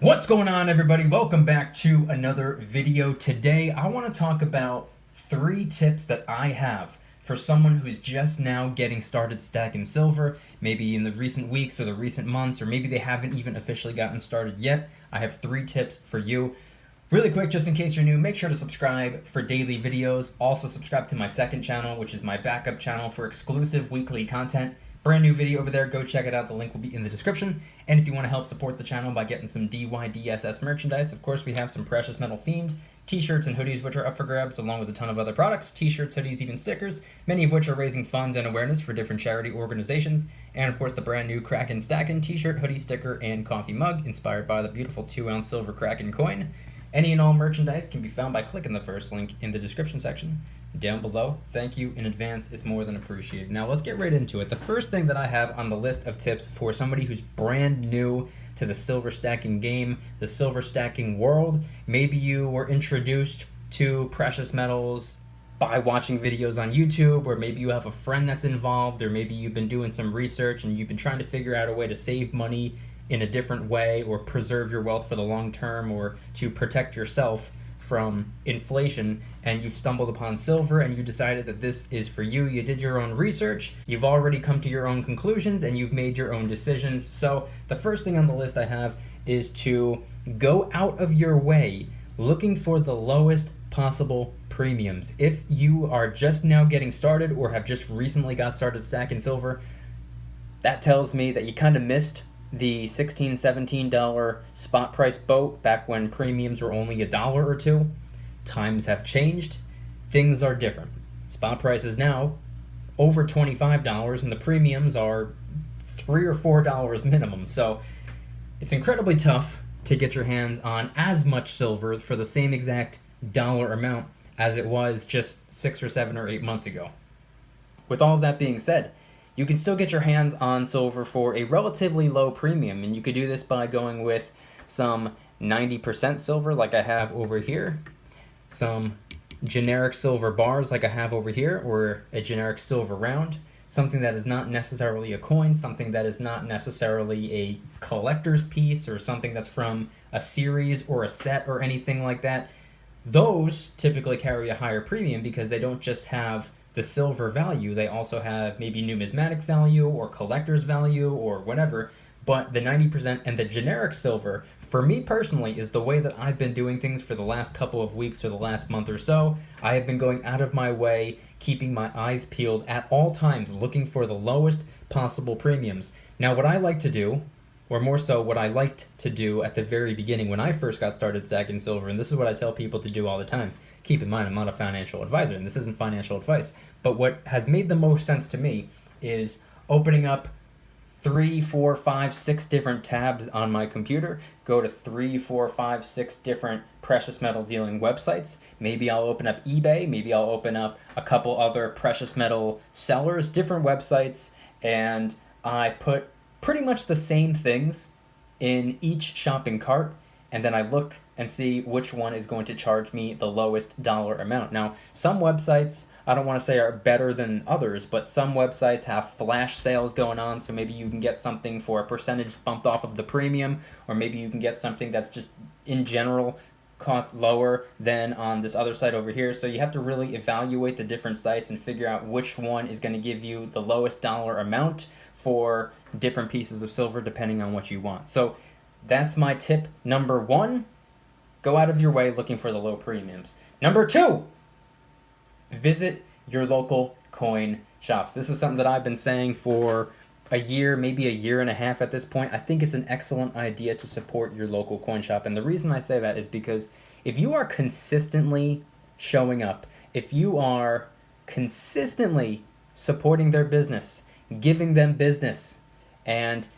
What's going on, everybody? Welcome back to another video. Today I want to talk about 3 tips that I have for someone who's just now getting started stacking silver, maybe in the recent weeks or the recent months, or maybe they haven't even officially gotten started yet. I have 3 tips for you. Really quick, just in case you're new, make sure to subscribe for daily videos. Also subscribe to my second channel, which is my backup channel for exclusive weekly content. Brand new video over there, go check it out. The link will be in the description. And if you want to help support the channel by getting some DYDSS merchandise, of course, we have some precious metal themed t-shirts and hoodies, which are up for grabs, along with a ton of other products, t-shirts, hoodies, even stickers, many of which are raising funds and awareness for different charity organizations. And of course, the brand new Kraken Stackin' t-shirt, hoodie, sticker, and coffee mug, inspired by the beautiful 2-ounce silver Kraken coin. Any and all merchandise can be found by clicking the first link in the description section down below. Thank you in advance. It's more than appreciated. Now let's get right into it. The first thing that I have on the list of tips for somebody who's brand new to the silver stacking game, the silver stacking world, maybe you were introduced to precious metals by watching videos on YouTube, or maybe you have a friend that's involved, or maybe you've been doing some research and you've been trying to figure out a way to save money in a different way, or preserve your wealth for the long term, or to protect yourself from inflation, and you've stumbled upon silver and you decided that this is for you. You did your own research, you've already come to your own conclusions, and you've made your own decisions. So the first thing on the list I have is to go out of your way looking for the lowest possible premiums. If you are just now getting started or have just recently got started stacking silver, that tells me that you kind of missed the $16, $17 spot price boat back when premiums were only $1 or $2. Times have changed. Things are different. Spot prices now over $25, and the premiums are $3 or $4 minimum. So it's incredibly tough to get your hands on as much silver for the same exact dollar amount as it was just 6 or 7 or 8 months ago. With all of that being said, you can still get your hands on silver for a relatively low premium, and you could do this by going with some 90% silver like I have over here, some generic silver bars like I have over here, or a generic silver round, something that is not necessarily a coin, something that is not necessarily a collector's piece, or something that's from a series or a set or anything like that. Those typically carry a higher premium because they don't just have the silver value, they also have maybe numismatic value or collector's value or whatever. But the 90% and the generic silver, for me personally, is the way that I've been doing things for the last couple of weeks or the last month or so. I have been going out of my way, keeping my eyes peeled at all times, looking for the lowest possible premiums. Now, what I like to do, or more so what I liked to do at the very beginning when I first got started stacking silver, and this is what I tell people to do all the time. Keep in mind, I'm not a financial advisor, and this isn't financial advice, but what has made the most sense to me is opening up 3, 4, 5, 6 different tabs on my computer, go to 3, 4, 5, 6 different precious metal dealing websites. Maybe I'll open up eBay, maybe I'll open up a couple other precious metal sellers, different websites, and I put pretty much the same things in each shopping cart, and then I look and see which one is going to charge me the lowest dollar amount. Now, some websites, I don't want to say are better than others, but some websites have flash sales going on, so maybe you can get something for a percentage bumped off of the premium, or maybe you can get something that's just, in general, cost lower than on this other site over here. So you have to really evaluate the different sites and figure out which one is going to give you the lowest dollar amount for different pieces of silver, depending on what you want. So that's my tip number 1. Go out of your way looking for the low premiums. Number 2, visit your local coin shops. This is something that I've been saying for a year, maybe a year and a half at this point. I think it's an excellent idea to support your local coin shop. And the reason I say that is because if you are consistently showing up, if you are consistently supporting their business, giving them business, and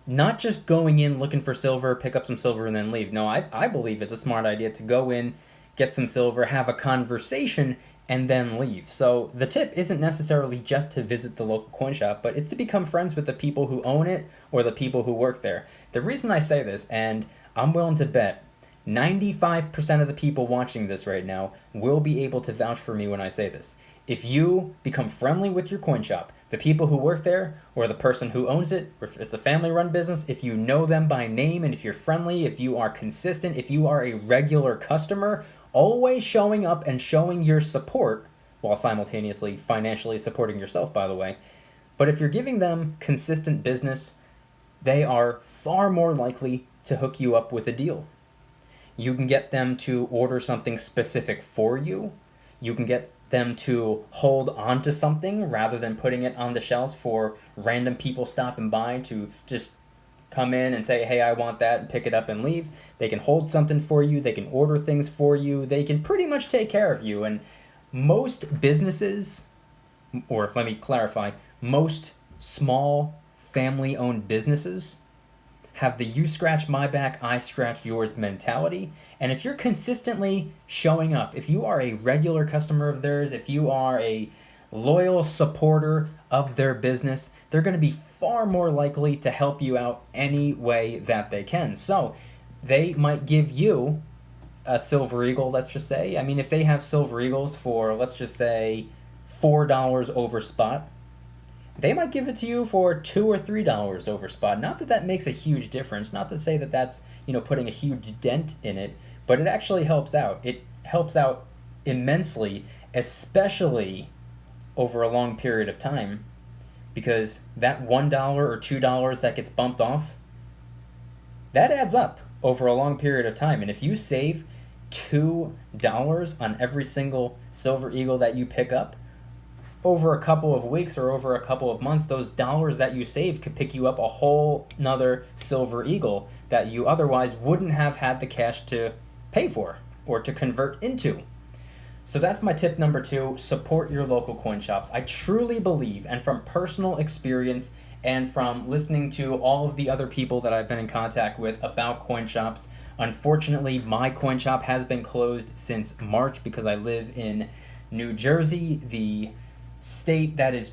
not just going in looking for silver, pick up some silver, and then leave. No, I believe it's a smart idea to go in, get some silver, have a conversation, and then leave. So the tip isn't necessarily just to visit the local coin shop, but it's to become friends with the people who own it or the people who work there. The reason I say this, and I'm willing to bet 95% of the people watching this right now will be able to vouch for me when I say this. If you become friendly with your coin shop, the people who work there or the person who owns it, or if it's a family-run business, if you know them by name and if you're friendly, if you are consistent, if you are a regular customer, always showing up and showing your support while simultaneously financially supporting yourself, by the way. But if you're giving them consistent business, they are far more likely to hook you up with a deal. You can get them to order something specific for you. You can get them to hold on to something rather than putting it on the shelves for random people stopping by to just come in and say, hey, I want that, and pick it up and leave. They can hold something for you. They can order things for you. They can pretty much take care of you. And most businesses, or let me clarify, most small family-owned businesses have the you scratch my back, I scratch yours mentality. And if you're consistently showing up, if you are a regular customer of theirs, if you are a loyal supporter of their business, they're going to be far more likely to help you out any way that they can. So they might give you a Silver Eagle, let's just say. I mean, if they have Silver Eagles for, let's just say, $4 over spot, they might give it to you for $2 or $3 over spot. Not that that makes a huge difference. Not to say that that's, putting a huge dent in it, but it actually helps out. It helps out immensely, especially over a long period of time, because that $1 or $2 that gets bumped off, that adds up over a long period of time. And if you save $2 on every single Silver Eagle that you pick up, over a couple of weeks or over a couple of months, those dollars that you save could pick you up a whole nother Silver Eagle that you otherwise wouldn't have had the cash to pay for or to convert into. So that's my tip number 2, support your local coin shops. I truly believe, and from personal experience and from listening to all of the other people that I've been in contact with about coin shops, unfortunately, my coin shop has been closed since March because I live in New Jersey, the state that is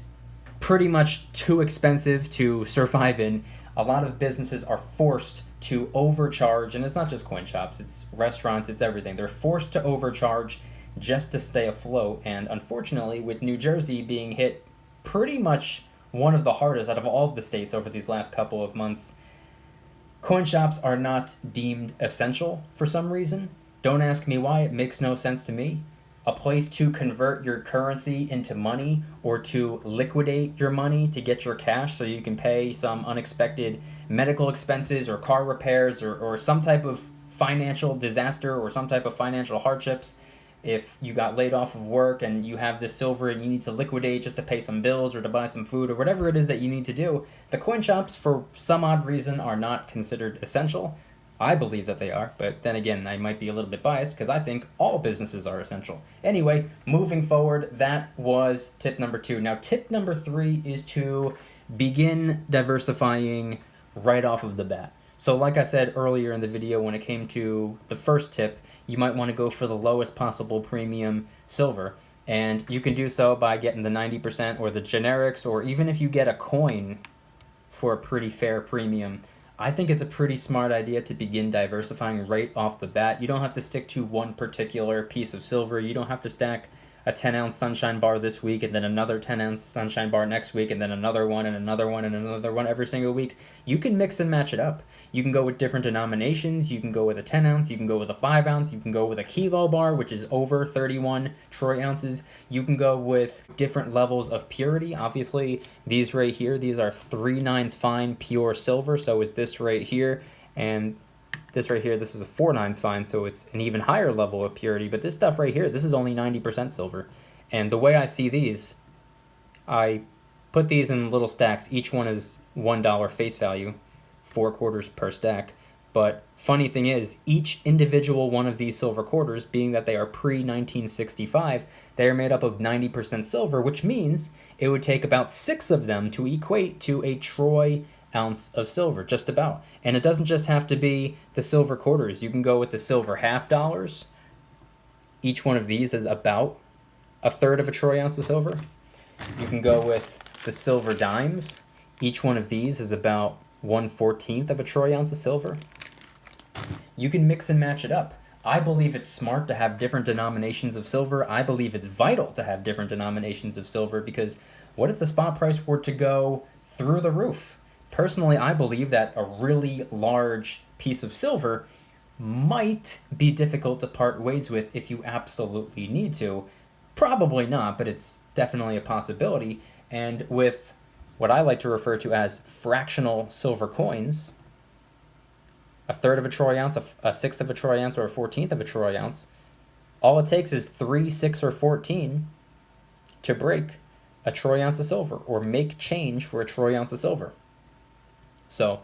pretty much too expensive to survive in. A lot of businesses are forced to overcharge, and it's not just coin shops, it's restaurants, it's everything. They're forced to overcharge just to stay afloat, and unfortunately, with New Jersey being hit pretty much one of the hardest out of all of the states over these last couple of months, coin shops are not deemed essential for some reason. Don't ask me why, it makes no sense to me. A place to convert your currency into money or to liquidate your money to get your cash so you can pay some unexpected medical expenses or car repairs or some type of financial disaster or some type of financial hardships. If you got laid off of work and you have this silver and you need to liquidate just to pay some bills or to buy some food or whatever it is that you need to do, the coin shops, for some odd reason, are not considered essential. I believe that they are, but then again, I might be a little bit biased because I think all businesses are essential. Anyway, moving forward, that was tip number 2. Now, tip number 3 is to begin diversifying right off of the bat. So like I said earlier in the video, when it came to the first tip, you might want to go for the lowest possible premium silver. And you can do so by getting the 90% or the generics, or even if you get a coin for a pretty fair premium. I think it's a pretty smart idea to begin diversifying right off the bat. You don't have to stick to one particular piece of silver. You don't have to stack a 10-ounce sunshine bar this week and then another 10-ounce sunshine bar next week and then another one and another one and another one every single week. You can mix and match it up. You can go with different denominations. You can go with a 10-ounce. You can go with a 5-ounce. You can go with a kilo bar, which is over 31 troy ounces. You can go with different levels of purity. Obviously, these right here, these are 3/9 fine pure silver. So is this right here. And this right here, this is a 4/9 fine, so it's an even higher level of purity. But this stuff right here, this is only 90% silver. And the way I see these, I put these in little stacks. Each one is $1 face value, 4 quarters per stack. But funny thing is, each individual one of these silver quarters, being that they are pre-1965, they are made up of 90% silver, which means it would take about 6 of them to equate to a troy ounce of silver, just about. And it doesn't just have to be the silver quarters. You can go with the silver half dollars. Each one of these is about 1/3 of a troy ounce of silver. You can go with the silver dimes. Each one of these is about 1/14 of a troy ounce of silver. You can mix and match it up. I believe it's smart to have different denominations of silver. I believe it's vital to have different denominations of silver, because what if the spot price were to go through the roof? Personally, I believe that a really large piece of silver might be difficult to part ways with if you absolutely need to. Probably not, but it's definitely a possibility. And with what I like to refer to as fractional silver coins, a third of a troy ounce, a sixth of a troy ounce, or a 14th of a troy ounce, all it takes is 3, 6, or 14 to break a troy ounce of silver, or make change for a troy ounce of silver. So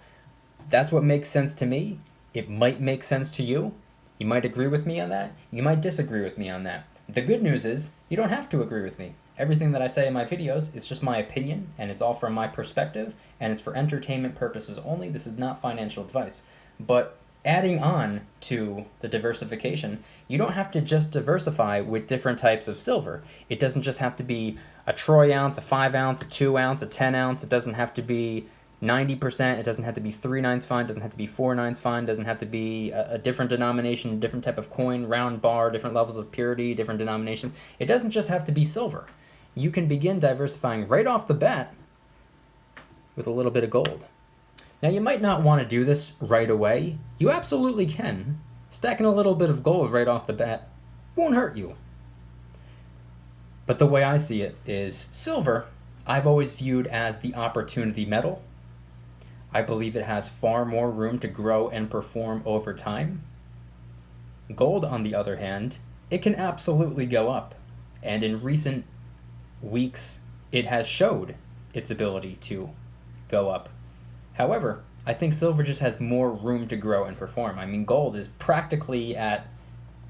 that's what makes sense to me. It might make sense to you. You might agree with me on that. You might disagree with me on that. The good news is you don't have to agree with me. Everything that I say in my videos is just my opinion, and it's all from my perspective, and it's for entertainment purposes only. This is not financial advice. But adding on to the diversification, you don't have to just diversify with different types of silver. It doesn't just have to be a troy ounce, a 5 ounce, a 2 ounce, a 10 ounce. It doesn't have to be 90%. It doesn't have to be 3 nines fine. It doesn't have to be 4 nines fine. It doesn't have to be a different denomination, different type of coin, round bar, different levels of purity, different denominations. It doesn't just have to be silver. You can begin diversifying right off the bat with a little bit of gold. Now, you might not want to do this right away. You absolutely can. Stacking a little bit of gold right off the bat won't hurt you. But the way I see it is silver, I've always viewed as the opportunity metal. I believe it has far more room to grow and perform over time. Gold, on the other hand, it can absolutely go up. And in recent weeks, it has showed its ability to go up. However, I think silver just has more room to grow and perform. I mean, gold is practically at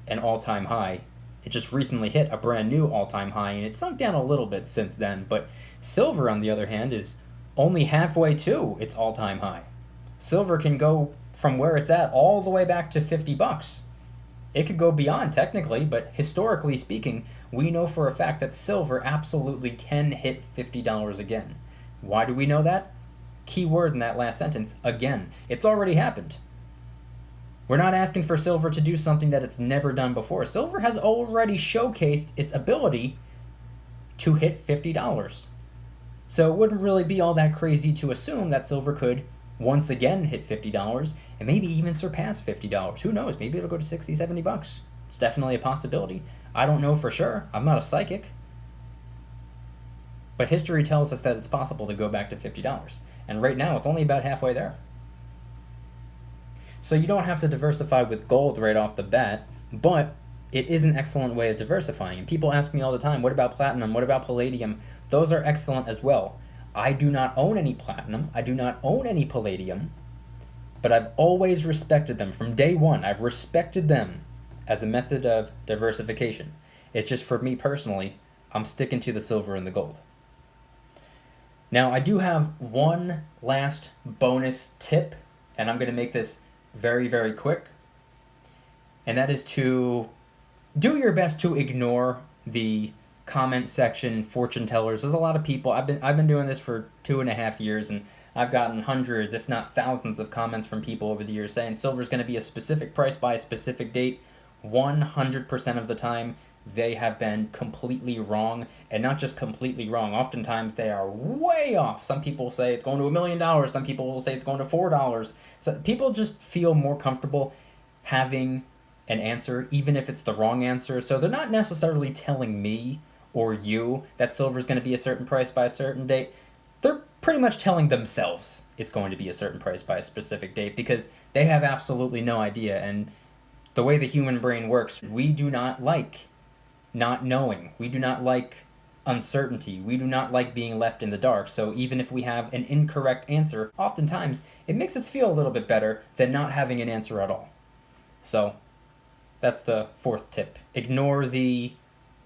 an all-time high. It just recently hit a brand new all-time high, and it's sunk down a little bit since then. But silver, on the other hand, is only halfway to its all-time high. Silver can go from where it's at all the way back to $50. It could go beyond technically, but historically speaking, we know for a fact that silver absolutely can hit $50 again. Why do we know that? Key word in that last sentence, again. It's already happened. We're not asking for silver to do something that it's never done before. Silver has already showcased its ability to hit $50. So it wouldn't really be all that crazy to assume that silver could once again hit $50 and maybe even surpass $50. Who knows? Maybe it'll go to $60, $70. It's definitely a possibility. I don't know for sure. I'm not a psychic. But history tells us that it's possible to go back to $50. And right now, it's only about halfway there. So you don't have to diversify with gold right off the bat, but it is an excellent way of diversifying. And people ask me all the time, what about platinum? What about palladium? Those are excellent as well. I do not own any platinum. I do not own any palladium. But I've always respected them. From day one, I've respected them as a method of diversification. It's just for me personally, I'm sticking to the silver and the gold. Now, I do have one last bonus tip, and I'm going to make this very, very quick. And that is to do your best to ignore the comment section fortune tellers. There's a lot of people. I've been doing this for 2.5 years, and I've gotten hundreds, if not thousands, of comments from people over the years saying silver's going to be a specific price by a specific date. 100% of the time, they have been completely wrong, and not just completely wrong. Oftentimes, they are way off. Some people say it's going to $1 million. Some people will say it's going to $4. So people just feel more comfortable having an answer, even if it's the wrong answer. So they're not necessarily telling me or you that silver is going to be a certain price by a certain date. They're pretty much telling themselves it's going to be a certain price by a specific date, because they have absolutely no idea. And the way the human brain works, we do not like not knowing. We do not like uncertainty. We do not like being left in the dark. So even if we have an incorrect answer, oftentimes it makes us feel a little bit better than not having an answer at all. So that's the fourth tip. Ignore the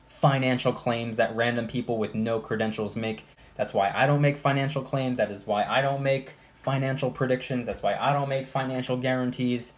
financial claims that random people with no credentials make. That's why I don't make financial claims. That is why I don't make financial predictions. That's why I don't make financial guarantees.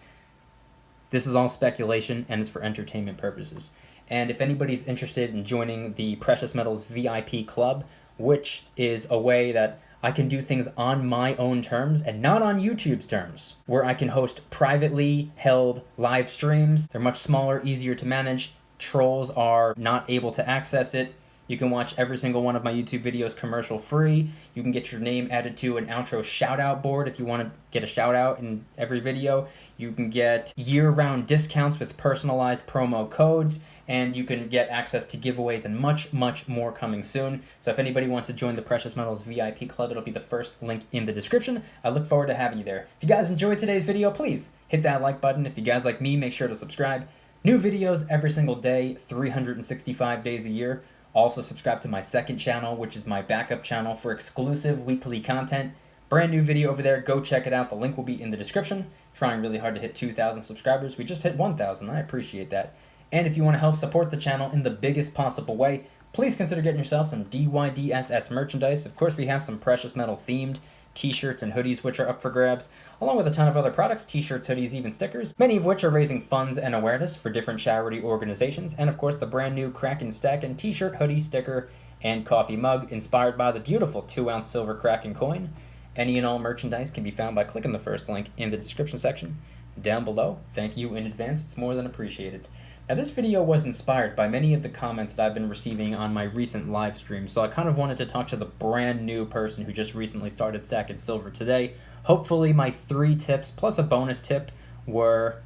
This is all speculation, and it's for entertainment purposes. And if anybody's interested in joining the Precious Metals VIP Club, which is a way that I can do things on my own terms and not on YouTube's terms, where I can host privately held live streams. They're much smaller, easier to manage. Trolls are not able to access it. You can watch every single one of my YouTube videos commercial free. You can get your name added to an outro shout out board if you want to get a shout out in every video. You can get year-round discounts with personalized promo codes, and you can get access to giveaways and much, much more coming soon. So if anybody wants to join the Precious Metals VIP Club, it'll be the first link in the description. I look forward to having you there. If you guys enjoyed today's video, please hit that like button. If you guys like me, make sure to subscribe. New videos every single day, 365 days a year. Also subscribe to my second channel, which is my backup channel for exclusive weekly content. Brand new video over there. Go check it out. The link will be in the description. Trying really hard to hit 2,000 subscribers. We just hit 1,000. I appreciate that. And if you want to help support the channel in the biggest possible way, please consider getting yourself some DYDSS merchandise. Of course, we have some precious metal themed t-shirts and hoodies which are up for grabs, along with a ton of other products, t-shirts, hoodies, even stickers, many of which are raising funds and awareness for different charity organizations, and of course the brand new Kraken Stackin' t-shirt, hoodie, sticker, and coffee mug inspired by the beautiful 2-ounce silver Kraken coin. Any and all merchandise can be found by clicking the first link in the description section down below. Thank you in advance, it's more than appreciated. Now this video was inspired by many of the comments that I've been receiving on my recent live stream, so I kind of wanted to talk to the brand new person who just recently started stacking silver today. Hopefully my 3 tips plus a bonus tip were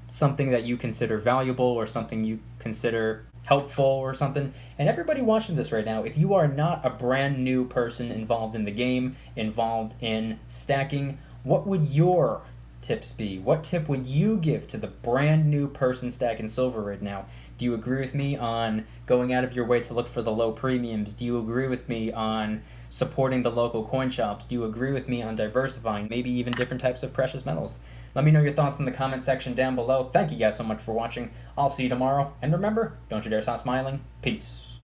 something that you consider valuable or something you consider helpful or something. And everybody watching this right now, if you are not a brand new person involved in the game, involved in stacking, what would your tips be? What tip would you give to the brand new person stacking silver right now? Do you agree with me on going out of your way to look for the low premiums? Do you agree with me on supporting the local coin shops? Do you agree with me on diversifying, maybe even different types of precious metals? Let me know your thoughts in the comment section down below. Thank you guys so much for watching. I'll see you tomorrow. And remember, don't you dare stop smiling. Peace.